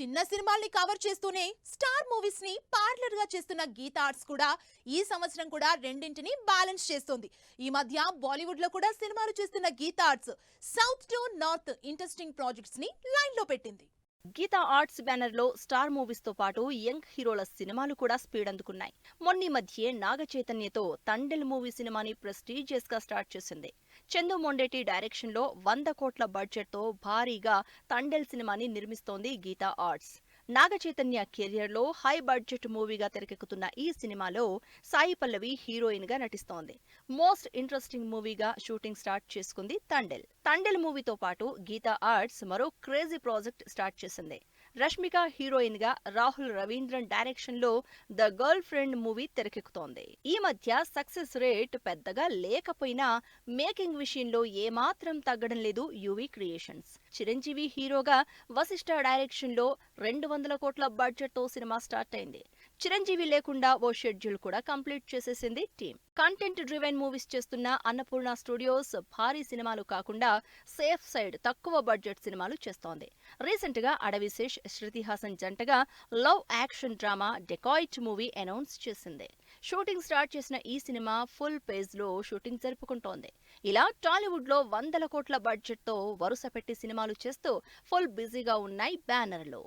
చిన్న సినిమాల్ని కవర్ చేస్తూనే స్టార్ మూవీస్ ని పార్లర్ గా చేస్తున్న గీతా ఆర్ట్స్ కూడా ఈ సంవత్సరం కూడా రెండింటిని బ్యాలెన్స్ చేస్తోంది. ఈ మధ్య బాలీవుడ్ లో కూడా సినిమాలు చేస్తున్న Geetha Arts south to north interesting projects ని లైన్ లో పెట్టింది. గీతా ఆర్ట్స్ బ్యానర్ లో స్టార్ మూవీస్ తో పాటు యంగ్ హీరోల సినిమాలు కూడా స్పీడ్ అందుకున్నాయి. మొన్న మధ్యే నాగ చైతన్యతో తండెల్ మూవీ సినిమాని ప్రెస్టీజియస్ గా స్టార్ట్ చేసింది. చందు మొండేటి డైరెక్షన్ లో 100 కోట్ల బడ్జెట్ తో భారీగా తండెల్ సినిమాని నిర్మిస్తోంది గీతా ఆర్ట్స్. నాగ చైతన్య కెరియర్ లో హై బడ్జెట్ మూవీగా తెరకెక్కుతున్న ఈ సినిమాలో సాయి పల్లవి హీరోయిన్ గా నటిస్తోంది. మోస్ట్ ఇంట్రెస్టింగ్ మూవీగా షూటింగ్ స్టార్ట్ చేసుకుంది తండెల్ మూవీతో పాటు గీతా ఆర్ట్స్ మరో క్రేజీ ప్రాజెక్ట్ స్టార్ట్ చేసింది. రష్మిక హీరోయిన్ గా రాహుల్ రవీంద్రన్ డైరెక్షన్ లో ద గర్ల్ ఫ్రెండ్ మూవీ తెరకెక్కుతోంది. ఈ మధ్య సక్సెస్ రేట్ పెద్దగా లేకపోయినా మేకింగ్ విషయంలో ఏమాత్రం తగ్గడం లేదు యువి క్రియేషన్స్. చిరంజీవి హీరోగా వశిష్ఠ డైరెక్షన్ లో 200 కోట్ల బడ్జెట్ తో సినిమా స్టార్ట్ అయింది. చిరంజీవి లేకుండా ఓ షెడ్యూల్ కూడా కంప్లీట్ చేసేసింది టీం. కంటెంట్ డ్రివెన్ మూవీస్ చేస్తున్న అన్నపూర్ణ స్టూడియోస్ భారీ సినిమాలు కాకుండా సేఫ్ సైడ్ తక్కువ బడ్జెట్ సినిమాలు చేస్తోంది. రీసెంట్ గా అడవిశేష్, శృతి హాసన్ జంటగా love action drama dacoit movie announce చేసింది. షూటింగ్ స్టార్ట్ చేసిన ఈ సినిమా ఫుల్ పేజ్ లో షూటింగ్ జరుపుకుంటోంది. ఇలా టాలీవుడ్ లో 100 కోట్ల బడ్జెట్ తో వరుస పెట్టి సినిమాలు చేస్తూ ఫుల్ బిజీగా ఉన్నాయి బ్యానర్లు.